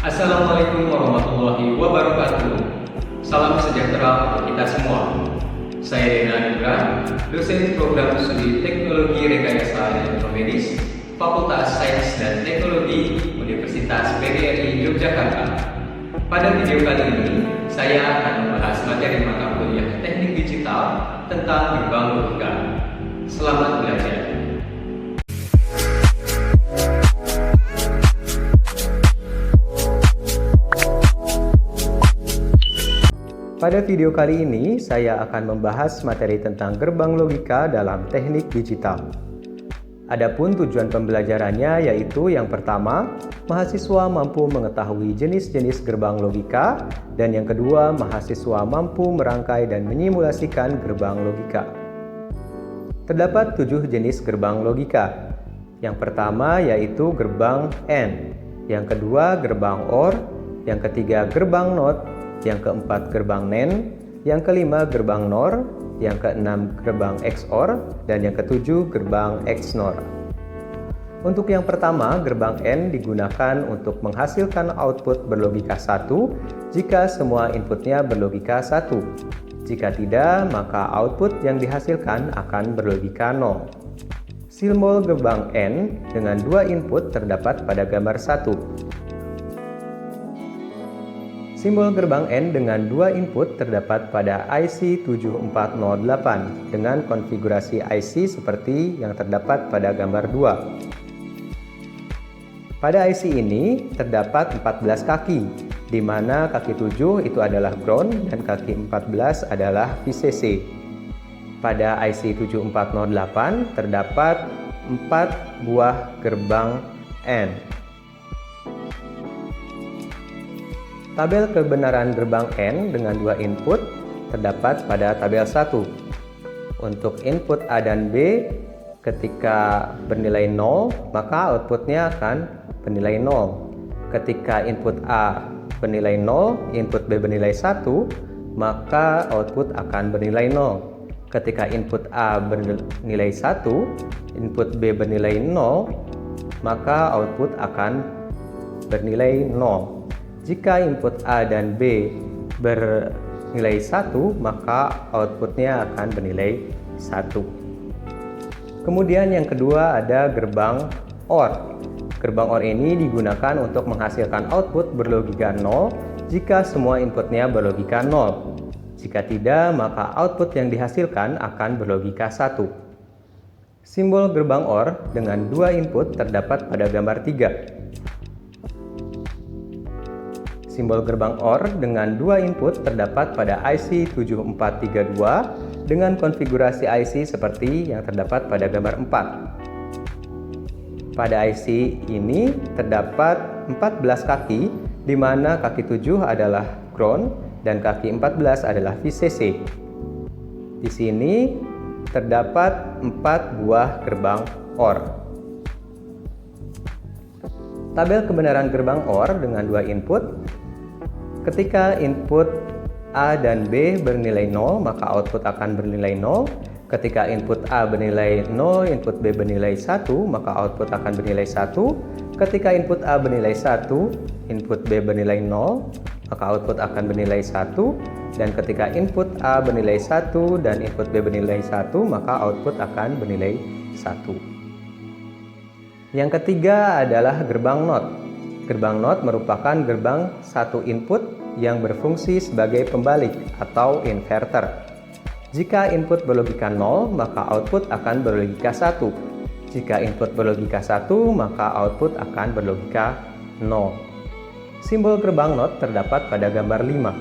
Assalamualaikum warahmatullahi wabarakatuh. Salam sejahtera untuk kita semua. Saya Dena Nugra, dosen program studi Teknologi Rekayasa Elektromedis, Fakultas Sains dan Teknologi Universitas PGRI Yogyakarta. Pada video kali ini, saya akan membahas materi mata kuliah Teknik Digital tentang gerbang logika. Selamat belajar. Pada video kali ini, saya akan membahas materi tentang gerbang logika dalam teknik digital. Adapun tujuan pembelajarannya yaitu yang pertama, mahasiswa mampu mengetahui jenis-jenis gerbang logika, dan yang kedua, mahasiswa mampu merangkai dan menyimulasikan gerbang logika. Terdapat 7 jenis gerbang logika. Yang pertama yaitu gerbang AND, yang kedua gerbang OR, yang ketiga gerbang NOT, yang keempat gerbang NAND, yang kelima gerbang NOR, yang keenam gerbang XOR, dan yang ketujuh gerbang XNOR. Untuk yang pertama, gerbang AND digunakan untuk menghasilkan output berlogika 1 jika semua inputnya berlogika 1. Jika tidak, maka output yang dihasilkan akan berlogika 0. Simbol gerbang AND dengan 2 input terdapat pada gambar 1. Simbol gerbang AND dengan 2 input terdapat pada IC 7408 dengan konfigurasi IC seperti yang terdapat pada gambar 2. Pada IC ini terdapat 14 kaki, di mana kaki 7 itu adalah ground dan kaki 14 adalah VCC. Pada IC 7408 terdapat 4 buah gerbang AND. Tabel kebenaran gerbang AND dengan 2 input terdapat pada tabel 1. Untuk input A dan B, ketika bernilai 0, maka outputnya akan bernilai 0. Ketika input A bernilai 0, input B bernilai 1, maka output akan bernilai 0. Ketika input A bernilai 1, input B bernilai 0, maka output akan bernilai 0. Jika input A dan B bernilai 1, maka outputnya akan bernilai 1. Kemudian yang kedua ada gerbang OR. Gerbang OR ini digunakan untuk menghasilkan output berlogika 0 jika semua inputnya berlogika 0. Jika tidak, maka output yang dihasilkan akan berlogika 1. Simbol gerbang OR dengan 2 input terdapat pada gambar 3. Simbol gerbang OR dengan 2 input terdapat pada IC 7432 dengan konfigurasi IC seperti yang terdapat pada gambar 4. Pada IC ini terdapat 14 kaki, di mana kaki 7 adalah ground dan kaki 14 adalah VCC. Di sini terdapat 4 buah gerbang OR. Tabel kebenaran gerbang OR dengan 2 input. Ketika input A dan B bernilai 0, maka output akan bernilai 0. Ketika input A bernilai 0, input B bernilai 1, maka output akan bernilai 1. Ketika input A bernilai 1, input B bernilai 0, maka output akan bernilai 1. Dan ketika input A bernilai 1 dan input B bernilai 1, maka output akan bernilai 1. Yang ketiga adalah gerbang NOT. Gerbang NOT merupakan gerbang 1 input yang berfungsi sebagai pembalik atau inverter. Jika input berlogika 0, maka output akan berlogika 1. Jika input berlogika 1, maka output akan berlogika 0. Simbol gerbang NOT terdapat pada gambar 5.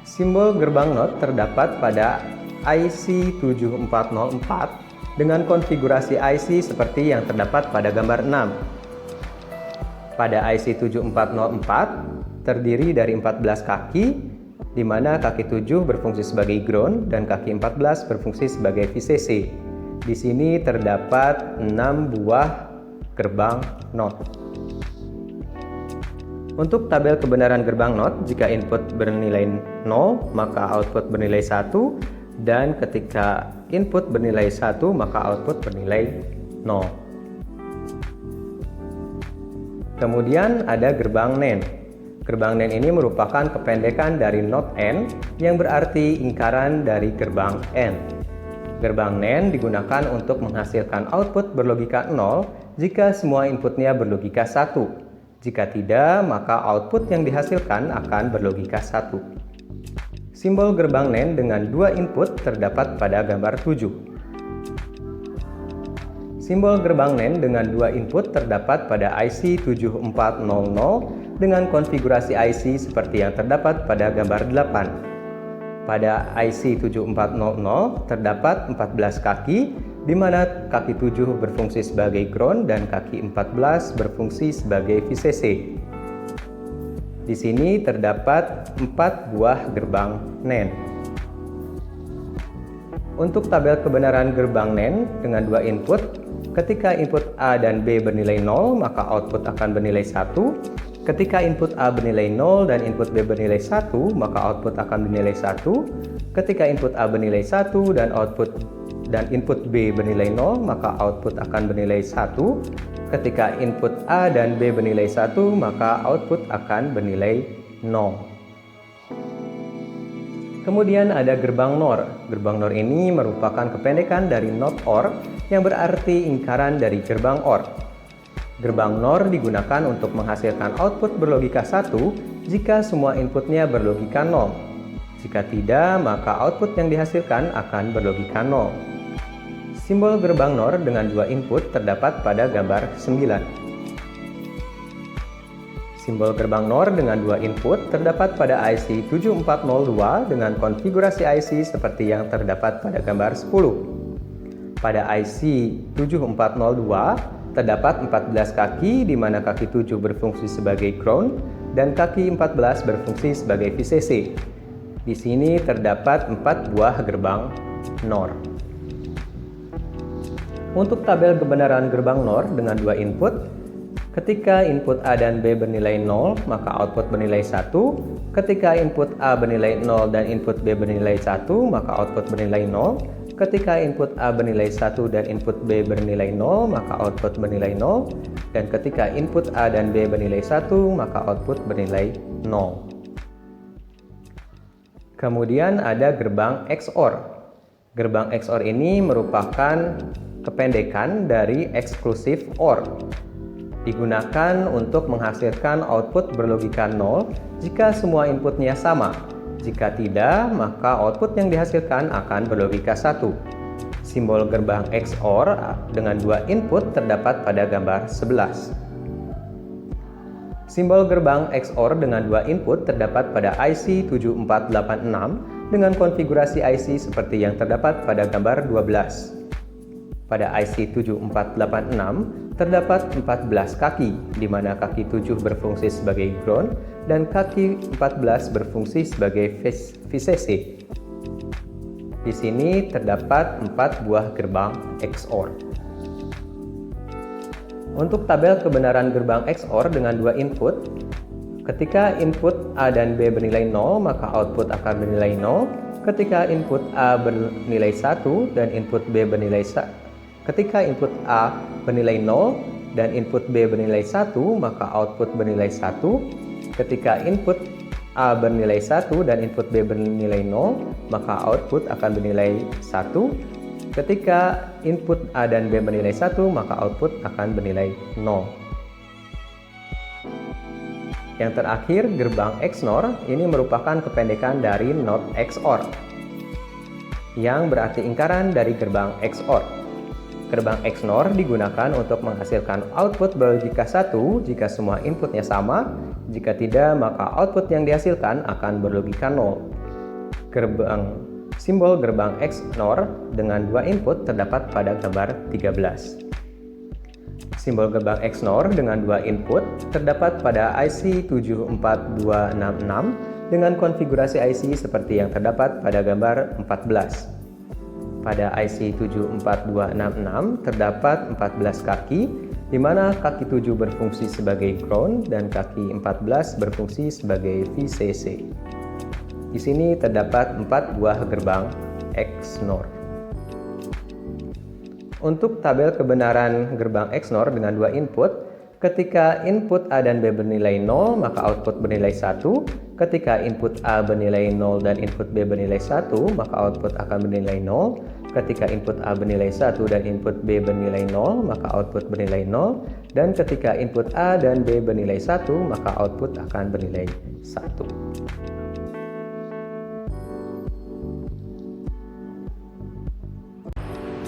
Simbol gerbang NOT terdapat pada IC 7404 dengan konfigurasi IC seperti yang terdapat pada gambar 6. Pada IC 7404 terdiri dari 14 kaki, di mana kaki 7 berfungsi sebagai ground dan kaki 14 berfungsi sebagai VCC. Di sini terdapat 6 buah gerbang NOT. Untuk tabel kebenaran gerbang NOT, jika input bernilai 0, maka output bernilai 1, dan ketika input bernilai 1, maka output bernilai 0. Kemudian ada gerbang NAND. Gerbang NAND ini merupakan kependekan dari not N yang berarti lingkaran dari gerbang N. Gerbang NAND digunakan untuk menghasilkan output berlogika 0 jika semua inputnya berlogika 1. Jika tidak, maka output yang dihasilkan akan berlogika 1. Simbol gerbang NAND dengan dua input terdapat pada gambar 7. Simbol gerbang NAND dengan dua input terdapat pada IC 7400 dengan konfigurasi IC seperti yang terdapat pada gambar 8. Pada IC 7400 terdapat 14 kaki, di mana kaki 7 berfungsi sebagai ground dan kaki 14 berfungsi sebagai VCC. Di sini terdapat 4 buah gerbang NAND. Untuk tabel kebenaran gerbang NAND dengan dua input, ketika input A dan B bernilai 0, maka output akan bernilai 1. Ketika input A bernilai 0 dan input B bernilai 1, maka output akan bernilai 1. Ketika input A bernilai 1 dan input B bernilai 0, maka output akan bernilai 1. Ketika input A dan B bernilai 1, maka output akan bernilai 0. Kemudian ada gerbang NOR. Gerbang NOR ini merupakan kependekan dari not OR yang berarti lingkaran dari gerbang OR. Gerbang NOR digunakan untuk menghasilkan output berlogika 1 jika semua inputnya berlogika 0. Jika tidak, maka output yang dihasilkan akan berlogika 0. Simbol gerbang NOR dengan dua input terdapat pada gambar 9. Simbol gerbang NOR dengan dua input terdapat pada IC 7402 dengan konfigurasi IC seperti yang terdapat pada gambar 10. Pada IC 7402 terdapat 14 kaki, di mana kaki 7 berfungsi sebagai ground dan kaki 14 berfungsi sebagai VCC. Di sini terdapat 4 buah gerbang NOR. Untuk tabel kebenaran gerbang NOR dengan dua input, ketika input A dan B bernilai 0, maka output bernilai 1. Ketika input A bernilai 0 dan input B bernilai 1, maka output bernilai 0. Ketika input A bernilai 1 dan input B bernilai 0, maka output bernilai 0. Dan ketika input A dan B bernilai 1, maka output bernilai 0. Kemudian ada gerbang XOR. Gerbang XOR ini merupakan kependekan dari exclusive OR. Digunakan untuk menghasilkan output berlogika 0 jika semua inputnya sama. Jika tidak, maka output yang dihasilkan akan berlogika 1. Simbol gerbang XOR dengan dua input terdapat pada gambar 11. Simbol gerbang XOR dengan dua input terdapat pada IC 7486 dengan konfigurasi IC seperti yang terdapat pada gambar 12. Pada IC 7486 terdapat 14 kaki, di mana kaki 7 berfungsi sebagai ground dan kaki 14 berfungsi sebagai VCC. Di sini terdapat 4 buah gerbang XOR. Untuk tabel kebenaran gerbang XOR dengan dua input, ketika input A dan B bernilai 0, maka output akan bernilai 0. Ketika input A bernilai 1 dan input B bernilai 1, ketika input A bernilai 0 dan input B bernilai 1, maka output bernilai 1. Ketika input A bernilai 1 dan input B bernilai 0, maka output akan bernilai 1. Ketika input A dan B bernilai 1, maka output akan bernilai 0. Yang terakhir, gerbang XNOR ini merupakan kependekan dari not XOR, yang berarti lingkaran dari gerbang XOR. Gerbang XNOR digunakan untuk menghasilkan output berlogika 1 jika semua inputnya sama. Jika tidak, maka output yang dihasilkan akan berlogika 0. Simbol gerbang XNOR dengan dua input terdapat pada gambar 13. Simbol gerbang XNOR dengan dua input terdapat pada IC 74266 dengan konfigurasi IC seperti yang terdapat pada gambar 14. Pada IC 74266 terdapat 14 kaki, di mana kaki 7 berfungsi sebagai ground dan kaki 14 berfungsi sebagai VCC. Di sini terdapat 4 buah gerbang XNOR. Untuk tabel kebenaran gerbang XNOR dengan dua input, Ketika input A dan B bernilai 0, maka output bernilai 1. Ketika input A bernilai 0 dan input B bernilai 1, maka output akan bernilai 0. Ketika input A bernilai 1 dan input B bernilai 0, maka output bernilai 0. Dan ketika input A dan B bernilai 1, maka output akan bernilai 1.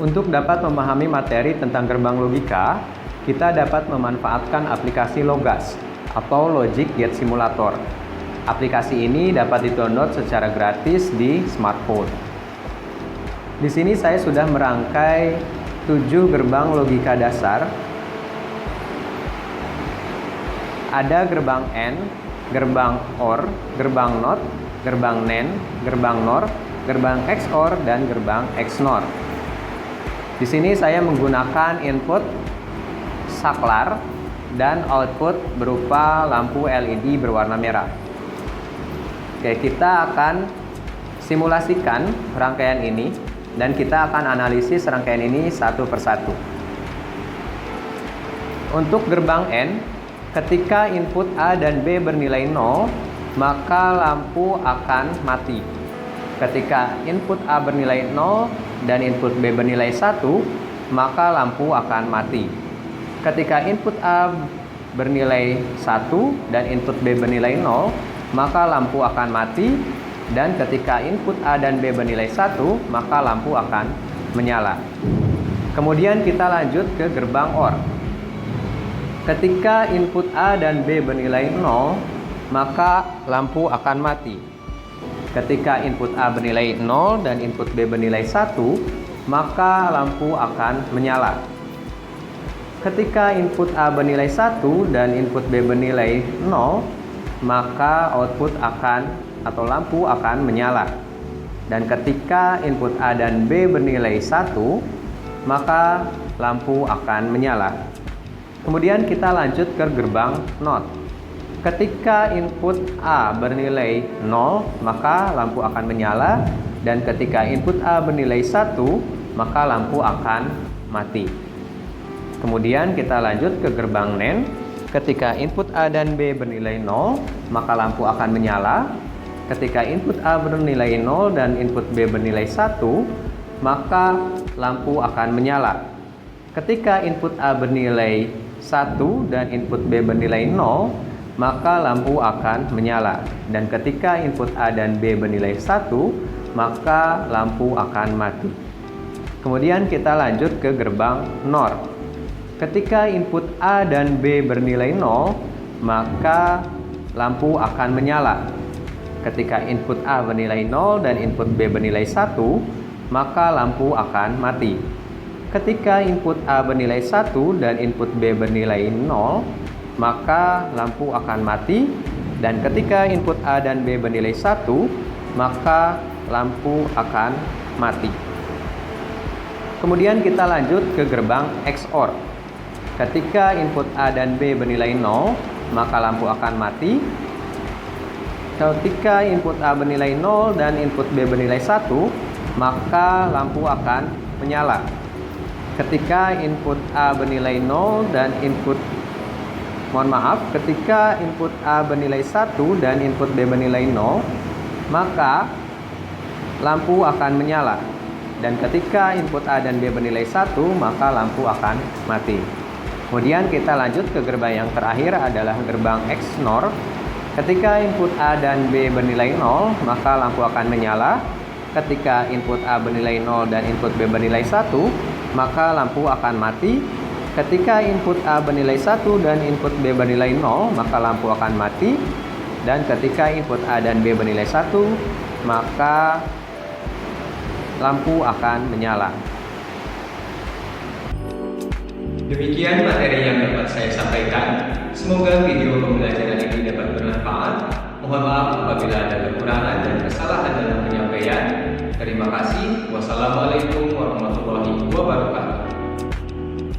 Untuk dapat memahami materi tentang gerbang logika, kita dapat memanfaatkan aplikasi Logas atau Logic Gate Simulator. Aplikasi ini dapat di-download secara gratis di smartphone. Di sini saya sudah merangkai 7 gerbang logika dasar. Ada gerbang AND, gerbang OR, gerbang NOT, gerbang NAND, gerbang NOR, gerbang XOR, dan gerbang XNOR. Di sini saya menggunakan input saklar dan output berupa lampu LED berwarna merah. Oke, kita akan simulasikan rangkaian ini dan kita akan analisis rangkaian ini satu persatu. Untuk gerbang AND, ketika input A dan B bernilai 0, maka lampu akan mati. Ketika input A bernilai 0 dan input B bernilai 1, maka lampu akan mati. Ketika input A bernilai 1 dan input B bernilai 0, maka lampu akan mati. Dan ketika input A dan B bernilai 1, maka lampu akan menyala. Kemudian kita lanjut ke gerbang OR. Ketika input A dan B bernilai 0, maka lampu akan mati. Ketika input A bernilai 0 dan input B bernilai 1, maka lampu akan menyala. Ketika input A bernilai 1 dan input B bernilai 0, maka output atau lampu akan menyala. Dan ketika input A dan B bernilai 1, maka lampu akan menyala. Kemudian kita lanjut ke gerbang NOT. Ketika input A bernilai 0, maka lampu akan menyala. Dan ketika input A bernilai 1, maka lampu akan mati. Kemudian kita lanjut ke gerbang NAND. Ketika input A dan B bernilai 0, maka lampu akan menyala. Ketika input A bernilai 0 dan input B bernilai 1, maka lampu akan menyala. Ketika input A bernilai 1 dan input B bernilai 0, maka lampu akan menyala. Dan ketika input A dan B bernilai 1, maka lampu akan mati. Kemudian kita lanjut ke gerbang NOR. Ketika input A dan B bernilai 0, maka lampu akan menyala. Ketika input A bernilai 0 dan input B bernilai 1, maka lampu akan mati. Ketika input A bernilai 1 dan input B bernilai 0, maka lampu akan mati. Dan ketika input A dan B bernilai 1, maka lampu akan mati. Kemudian kita lanjut ke gerbang XOR. Ketika input A dan B bernilai 0, maka lampu akan mati. Ketika input A bernilai 0 dan input B bernilai 1, maka lampu akan menyala. Ketika input A bernilai 0 dan ketika input A bernilai 1 dan input B bernilai 0, maka lampu akan menyala. Dan ketika input A dan B bernilai 1, maka lampu akan mati. Kemudian kita lanjut ke gerbang yang terakhir adalah gerbang XNOR. Ketika input A dan B bernilai 0, maka lampu akan menyala. Ketika input A bernilai 0 dan input B bernilai 1, maka lampu akan mati. Ketika input A bernilai 1 dan input B bernilai 0, maka lampu akan mati. Dan ketika input A dan B bernilai 1, maka lampu akan menyala. Demikian materi yang dapat saya sampaikan. Semoga video pembelajaran ini dapat bermanfaat. Mohon maaf apabila ada kekurangan dan kesalahan dalam penyampaian. Terima kasih. Wassalamualaikum